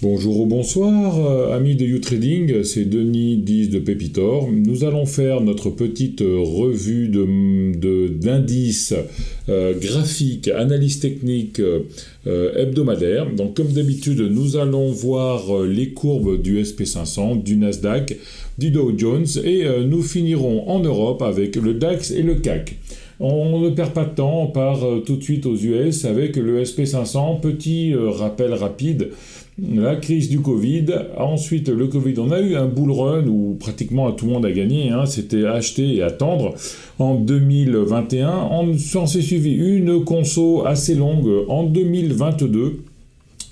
Bonjour ou bonsoir, amis de YouTrading, c'est Denis 10 de Pépitor. Nous allons faire notre petite revue d'indices graphiques, analyse technique hebdomadaire. Donc comme d'habitude, nous allons voir les courbes du SP500, du Nasdaq, du Dow Jones et nous finirons en Europe avec le DAX et le CAC. On ne perd pas de temps, on part tout de suite aux US avec le SP500, petit rappel rapide. La crise du Covid, ensuite le Covid, on a eu un bull run où pratiquement tout le monde a gagné, c'était acheter et attendre en 2021, on s'est suivi une conso assez longue en 2022.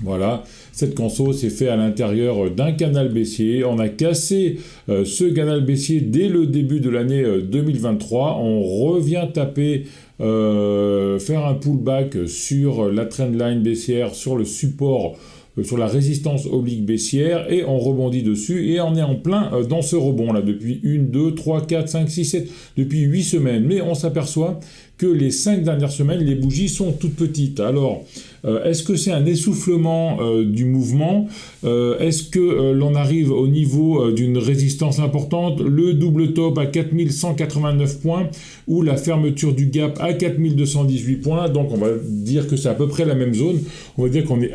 Voilà, cette conso s'est faite à l'intérieur d'un canal baissier. On a cassé ce canal baissier dès le début de l'année 2023. On revient taper, faire un pullback sur la trendline baissière, sur le support, sur la résistance oblique baissière, et on rebondit dessus, et on est en plein dans ce rebond là depuis 1, 2, 3, 4, 5, 6, 7, depuis 8 semaines. Mais on s'aperçoit que les 5 dernières semaines, les bougies sont toutes petites. Alors, est-ce que c'est un essoufflement du mouvement? Est-ce que l'on arrive au niveau d'une résistance importante? Le double top à 4189 points ou la fermeture du gap à 4218 points. Donc on va dire que c'est à peu près la même zone. On va dire qu'on est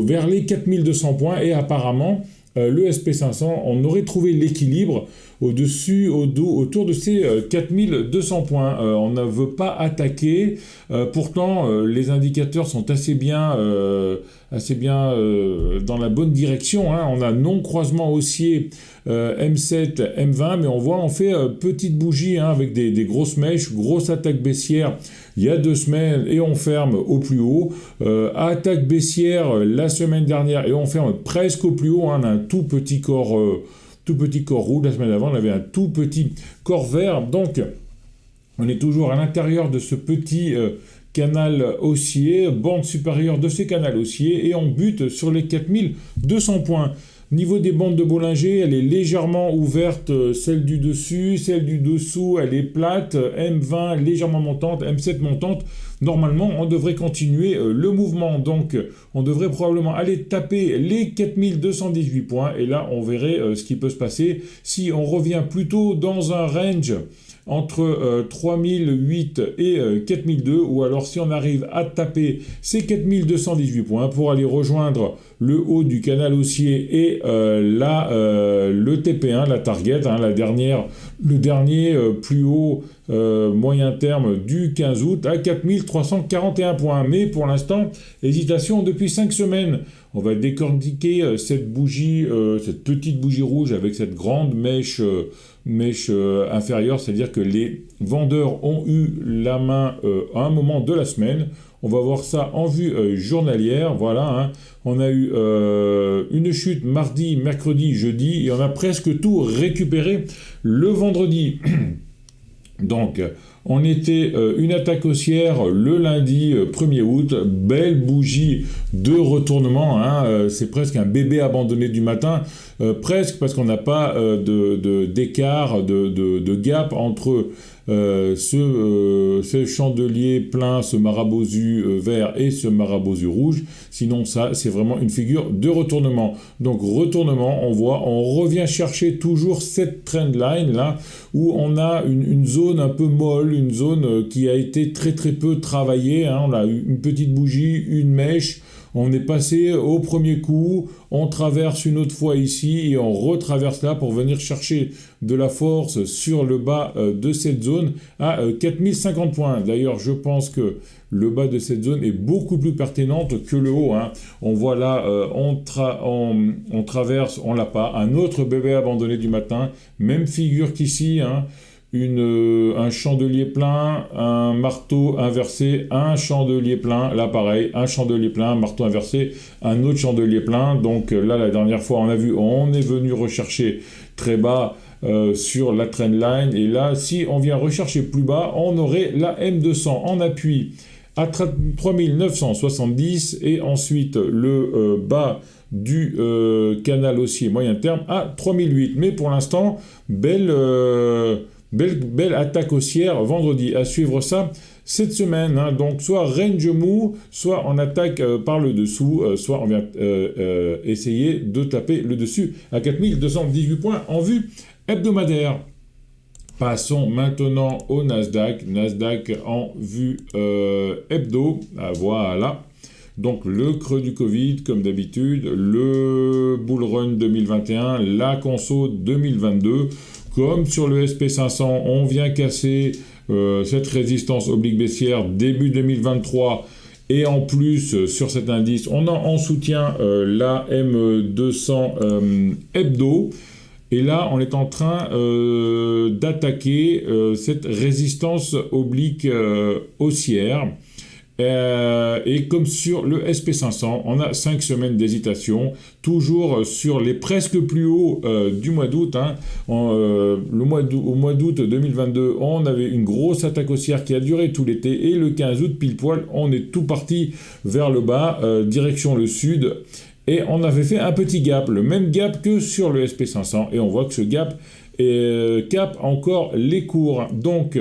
vers les 4200 points, et apparemment le SP500, on aurait trouvé l'équilibre au-dessus, autour de ces 4200 points. On ne veut pas attaquer, pourtant les indicateurs sont assez bien dans la bonne direction. On a non-croisement haussier M7, M20, mais on fait petite bougie avec des grosses mèches, grosse attaque baissière il y a 2 semaines, et on ferme au plus haut. Attaque baissière la semaine dernière, et on ferme presque au plus haut. On a un tout petit corps rouge. La semaine d'avant, on avait un tout petit corps vert. Donc, on est toujours à l'intérieur de ce petit canal haussier, bande supérieure de ces canaux haussiers, et on bute sur les 4200 points. Niveau des bandes de Bollinger, elle est légèrement ouverte, celle du dessus, celle du dessous, elle est plate, M20 légèrement montante, M7 montante. Normalement, on devrait continuer le mouvement, donc on devrait probablement aller taper les 4218 points, et là on verrait ce qui peut se passer si on revient plutôt dans un range entre 3008 et 4002, ou alors si on arrive à taper ces 4218 points pour aller rejoindre le haut du canal haussier et le TP1, la target, le dernier plus haut moyen terme du 15 août à 4341 points. Mais pour l'instant, hésitation depuis 5 semaines. On va décortiquer cette petite bougie rouge avec cette grande mèche inférieure, c'est-à-dire que les vendeurs ont eu la main à un moment de la semaine. On va voir ça en vue journalière, voilà. On a eu une chute mardi, mercredi, jeudi, et on a presque tout récupéré le vendredi. Donc, on était une attaque haussière le lundi 1er août, belle bougie de retournement, c'est presque un bébé abandonné du matin, presque, parce qu'on n'a pas d'écart, de gap entre ce chandelier plein, ce marabout vert et ce marabout rouge. Sinon, ça, c'est vraiment une figure de retournement. Donc, retournement, on revient chercher toujours cette trendline là, où on a une zone un peu molle, une zone qui a été très très peu travaillée. On a eu une petite bougie, une mèche. On est passé au premier coup, on traverse une autre fois ici, et on retraverse là pour venir chercher de la force sur le bas de cette zone à 4050 points. D'ailleurs, je pense que le bas de cette zone est beaucoup plus pertinente que le haut. On voit là, on traverse, on l'a pas. Un autre bébé abandonné du matin, même figure qu'ici, un chandelier plein, un marteau inversé, un chandelier plein, là pareil, un chandelier plein, un marteau inversé, un autre chandelier plein. Donc là, la dernière fois, on est venu rechercher très bas sur la trendline, et là, si on vient rechercher plus bas, on aurait la M200 en appui à 3970, et ensuite le bas du canal haussier moyen terme à 3008. Mais pour l'instant, belle attaque haussière vendredi. À suivre ça, cette semaine. Hein. Donc soit range mou, soit on attaque par le dessous, soit on vient essayer de taper le dessus à 4218 points en vue hebdomadaire. Passons maintenant au Nasdaq. Nasdaq en vue hebdo. Ah, voilà. Donc le creux du Covid, comme d'habitude, le bull run 2021, la conso 2022. Comme sur le SP500, on vient casser cette résistance oblique baissière début 2023. Et en plus, sur cet indice, on a en soutien la M200 hebdo. Et là, on est en train d'attaquer cette résistance oblique haussière. Et comme sur le SP500, on a 5 semaines d'hésitation, toujours sur les presque plus hauts du mois d'août. Hein. Au mois d'août 2022, on avait une grosse attaque haussière qui a duré tout l'été, et le 15 août, pile poil, on est tout parti vers le bas, direction le sud, et on avait fait un petit gap, le même gap que sur le SP500, et on voit que ce gap capte encore les cours. Donc,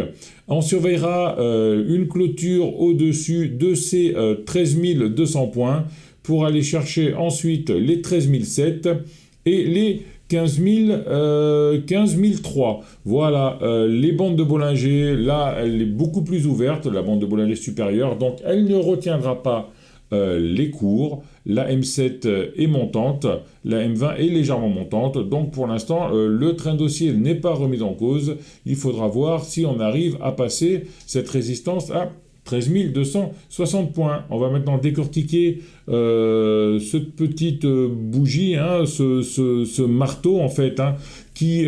on surveillera une clôture au-dessus de ces 13 200 points pour aller chercher ensuite les 13 007 et les 15 003. Voilà, les bandes de Bollinger, là, elle est beaucoup plus ouverte, la bande de Bollinger supérieure, donc elle ne retiendra pas les cours. La M7 est montante, la M20 est légèrement montante, donc pour l'instant le trend haussier n'est pas remis en cause. Il faudra voir si on arrive à passer cette résistance à 13 260 points. On va maintenant décortiquer cette petite bougie, hein, ce marteau en fait, hein, qui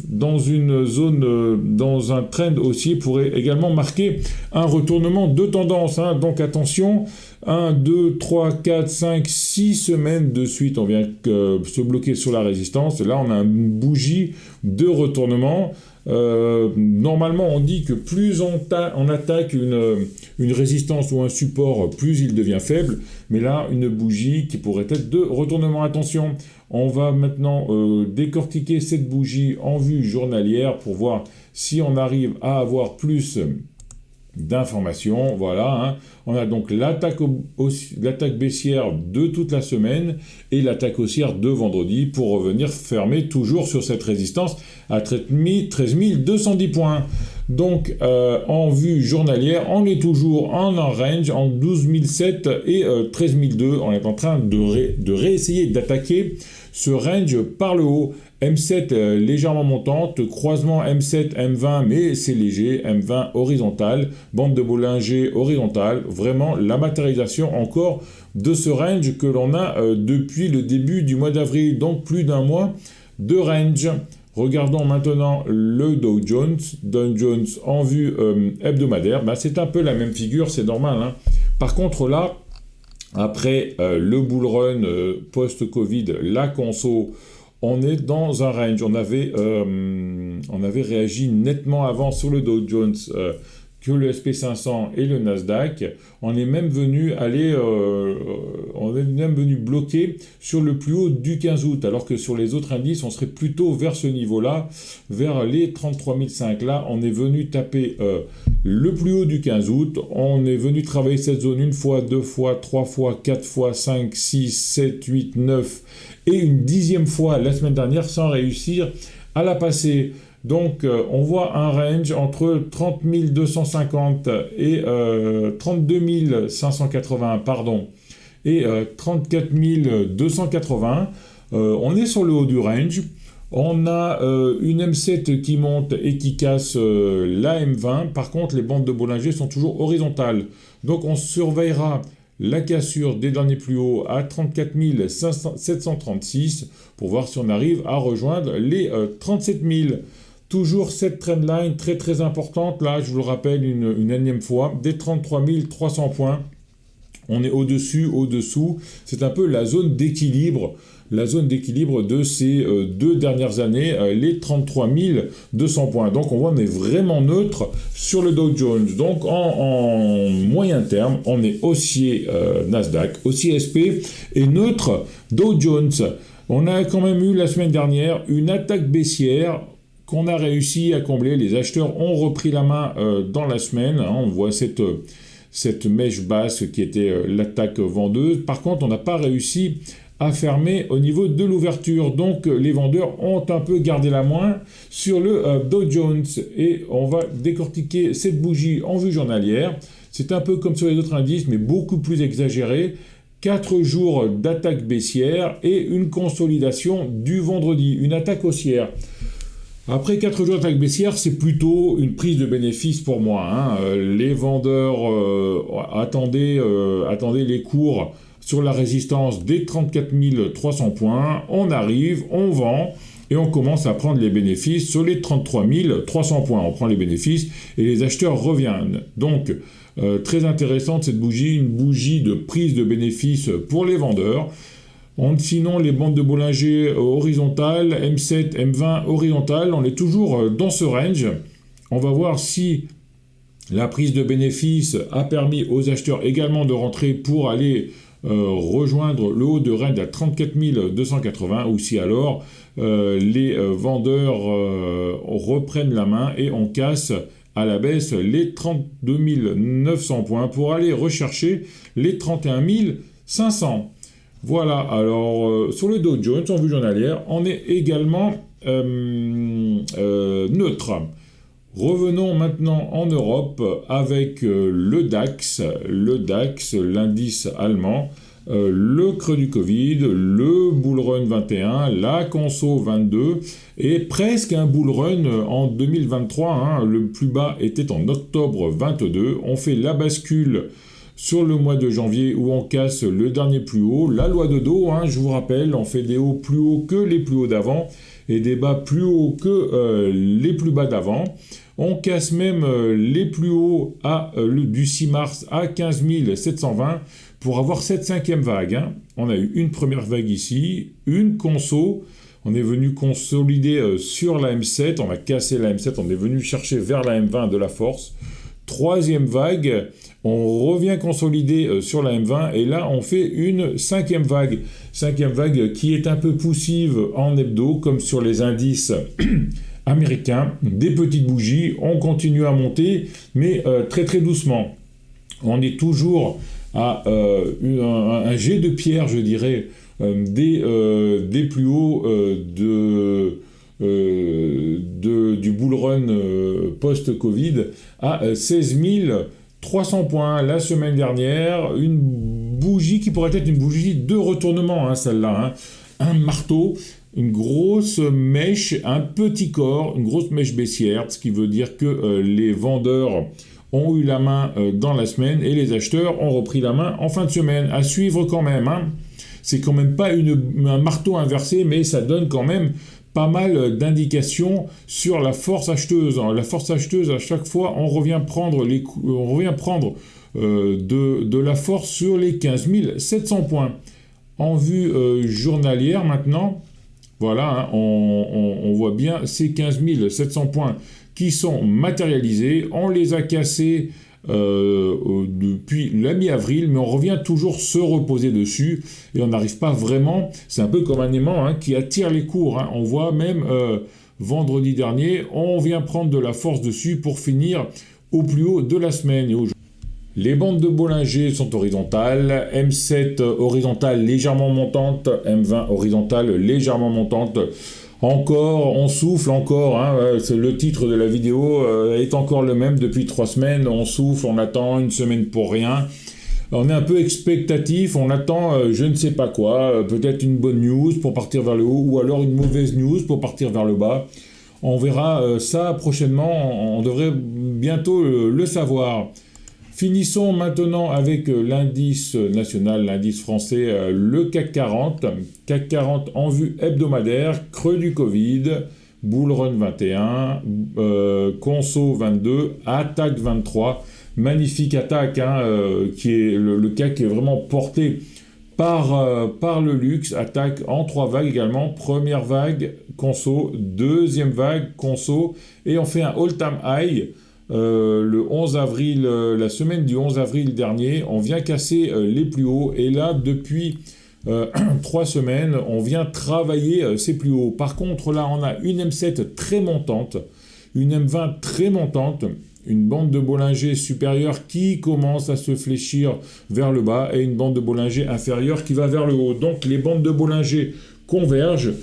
dans une zone, dans un trend haussier pourrait également marquer un retournement de tendance. Hein. Donc attention, 1, 2, 3, 4, 5, 6 semaines de suite, on vient se bloquer sur la résistance. Là, on a une bougie de retournement. Normalement, on dit que plus on attaque une résistance ou un support, plus il devient faible. Mais là, une bougie qui pourrait être de retournement. Attention, on va maintenant décortiquer cette bougie en vue journalière pour voir si on arrive à avoir plus d'informations. Voilà, hein. On a donc l'attaque baissière de toute la semaine et l'attaque haussière de vendredi pour revenir fermer toujours sur cette résistance à 13 210 points. Donc en vue journalière, on est toujours en range en 12 007 et 13 002. On est en train de réessayer d'attaquer ce range par le haut. M7 légèrement montante, croisement M7, M20, mais c'est léger, M20 horizontal, bande de Bollinger horizontale, vraiment la matérialisation encore de ce range que l'on a depuis le début du mois d'avril, donc plus d'un mois de range. Regardons maintenant le Dow Jones en vue hebdomadaire. Ben, c'est un peu la même figure, c'est normal. Hein. Par contre là, après le bull run post-Covid, la conso, on est dans un range. On avait réagi nettement avant sur le Dow Jones que le SP500 et le Nasdaq. On est même venu bloquer sur le plus haut du 15 août, alors que sur les autres indices, on serait plutôt vers ce niveau-là, vers les 33 500. Là, on est venu taper le plus haut du 15 août. On est venu travailler cette zone une fois, deux fois, trois fois, quatre fois, 5, 6, 7, 8, 9 et une 10e fois la semaine dernière sans réussir à la passer. Donc on voit un range entre 30 250 et 32 580, pardon, et 34 280. On est sur le haut du range. On a une M7 qui monte et qui casse la M20. Par contre, les bandes de Bollinger sont toujours horizontales. Donc on surveillera la cassure des derniers plus hauts à 34 736 pour voir si on arrive à rejoindre les 37 000. Toujours cette trendline très très importante, là je vous le rappelle une énième fois, des 33 300 points. On est au-dessus, au-dessous. C'est un peu la zone d'équilibre de ces 2 dernières années, les 33 200 points. Donc on voit on est vraiment neutre sur le Dow Jones. Donc en moyen terme, on est haussier Nasdaq, haussier SP et neutre Dow Jones. On a quand même eu la semaine dernière une attaque baissière qu'on a réussi à combler. Les acheteurs ont repris la main dans la semaine. Hein, on voit cette mèche basse qui était l'attaque vendeuse. Par contre, on n'a pas réussi à fermer au niveau de l'ouverture. Donc, les vendeurs ont un peu gardé la main sur le Dow Jones. Et on va décortiquer cette bougie en vue journalière. C'est un peu comme sur les autres indices, mais beaucoup plus exagéré. 4 jours d'attaque baissière et une consolidation du vendredi, une attaque haussière. Après 4 jours d'attaque baissière, c'est plutôt une prise de bénéfice pour moi. Hein. Les vendeurs attendaient les cours sur la résistance des 34 300 points. On arrive, on vend et on commence à prendre les bénéfices sur les 33 300 points. On prend les bénéfices et les acheteurs reviennent. Donc, très intéressante cette bougie, une bougie de prise de bénéfices pour les vendeurs. Sinon, les bandes de Bollinger horizontales, M7, M20 horizontales, on est toujours dans ce range. On va voir si la prise de bénéfices a permis aux acheteurs également de rentrer pour aller rejoindre le haut de range à 34 280 ou si alors les vendeurs reprennent la main et on casse à la baisse les 32 900 points pour aller rechercher les 31 500. Voilà, alors sur le Dow Jones en vue journalière, on est également neutre. Revenons maintenant en Europe avec le DAX, l'indice allemand, le creux du Covid, le bull run 21, la conso 22 et presque un bull run en 2023. Hein, le plus bas était en octobre 22. On fait la bascule sur le mois de janvier où on casse le dernier plus haut. La loi de Dow, hein, je vous rappelle, on fait des hauts plus hauts que les plus hauts d'avant et des bas plus hauts que les plus bas d'avant. On casse même les plus hauts du 6 mars à 15 720 pour avoir cette 5e vague. Hein. On a eu une première vague ici, une conso. On est venu consolider sur la M7, on a cassé la M7, on est venu chercher vers la M20 de la force. 3e vague, on revient consolider sur la M20 et là on fait une 5e vague. 5e vague qui est un peu poussive en hebdo comme sur les indices américains. Des petites bougies, on continue à monter mais très très doucement. On est toujours à un jet de pierre, je dirais, des plus hauts du bull run post-Covid à 16 300 points la semaine dernière. Une bougie qui pourrait être une bougie de retournement, hein, celle-là. Hein. Un marteau, une grosse mèche, un petit corps, une grosse mèche baissière, ce qui veut dire que les vendeurs ont eu la main dans la semaine et les acheteurs ont repris la main en fin de semaine. À suivre quand même. Hein. C'est quand même pas un marteau inversé, mais ça donne quand même pas mal d'indications sur la force acheteuse. La force acheteuse, à chaque fois, on revient prendre de la force sur les 15 700 points. En vue journalière maintenant, voilà, hein, on voit bien ces 15 700 points qui sont matérialisés. On les a cassés depuis la mi-avril, mais on revient toujours se reposer dessus et on n'arrive pas vraiment, c'est un peu comme un aimant hein, qui attire les cours. Hein. On voit même vendredi dernier, on vient prendre de la force dessus pour finir au plus haut de la semaine. Et les bandes de Bollinger sont horizontales, M7 horizontale légèrement montante, M20 horizontale légèrement montante. Encore, on souffle encore, hein, c'est le titre de la vidéo est encore le même depuis 3 semaines, on souffle, on attend une semaine pour rien. On est un peu expectatif, on attend je ne sais pas quoi, peut-être une bonne news pour partir vers le haut ou alors une mauvaise news pour partir vers le bas. On verra ça prochainement, on devrait bientôt le savoir. Finissons maintenant avec l'indice national, l'indice français, le CAC 40. CAC 40 en vue hebdomadaire, creux du Covid, bull run 21, conso 22, attaque 23. Magnifique attaque, hein, qui est le CAC est vraiment porté par le luxe. Attaque en 3 vagues également. Première vague, conso. Deuxième vague, conso. Et on fait un all-time high. Le 11 avril, la semaine du 11 avril dernier, on vient casser les plus hauts et là depuis 3 semaines, on vient travailler ces plus hauts. Par contre, là, on a une M7 très montante, une M20 très montante, une bande de Bollinger supérieure qui commence à se fléchir vers le bas et une bande de Bollinger inférieure qui va vers le haut. Donc les bandes de Bollinger convergent.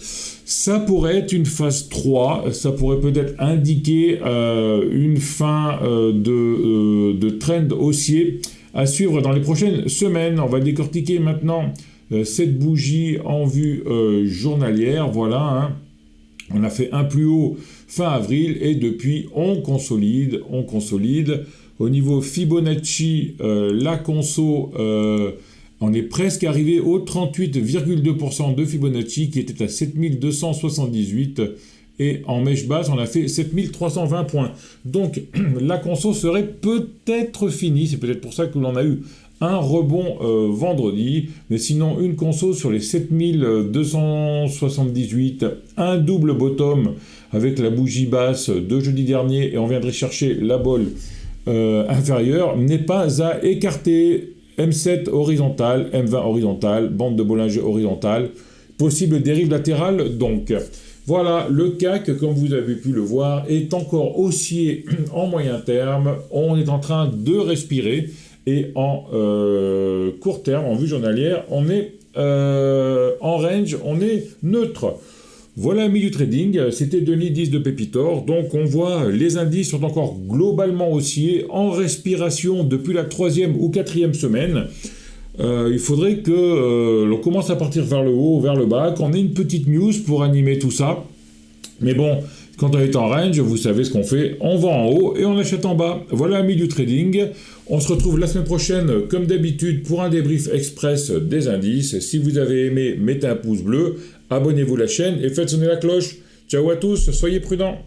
Ça pourrait être une phase 3, ça pourrait peut-être indiquer une fin de trend haussier à suivre dans les prochaines semaines. On va décortiquer maintenant cette bougie en vue journalière. Voilà, hein. On a fait un plus haut fin avril et depuis on consolide. Au niveau Fibonacci, la conso, on est presque arrivé au 38,2% de Fibonacci qui était à 7278 et en mèche basse on a fait 7320 points. Donc la conso serait peut-être finie, c'est peut-être pour ça que l'on a eu un rebond vendredi, mais sinon une conso sur les 7278, un double bottom avec la bougie basse de jeudi dernier et on viendrait chercher la bolle inférieure, n'est pas à écarter. M7 horizontale, M20 horizontale, bande de Bollinger horizontale, possible dérive latérale donc. Voilà, le CAC, comme vous avez pu le voir, est encore haussier en moyen terme. On est en train de respirer et en court terme, en vue journalière, on est en range, on est neutre. Voilà, amis du trading, c'était Denis 10 de Pépitor. Donc on voit les indices sont encore globalement haussiers, en respiration depuis la 3e ou 4e semaine. Il faudrait que l'on commence à partir vers le haut, vers le bas, qu'on ait une petite news pour animer tout ça. Mais bon, quand on est en range, vous savez ce qu'on fait, on vend en haut et on achète en bas. Voilà, amis du trading. On se retrouve la semaine prochaine, comme d'habitude, pour un débrief express des indices. Si vous avez aimé, mettez un pouce bleu, abonnez-vous à la chaîne et faites sonner la cloche. Ciao à tous, soyez prudents.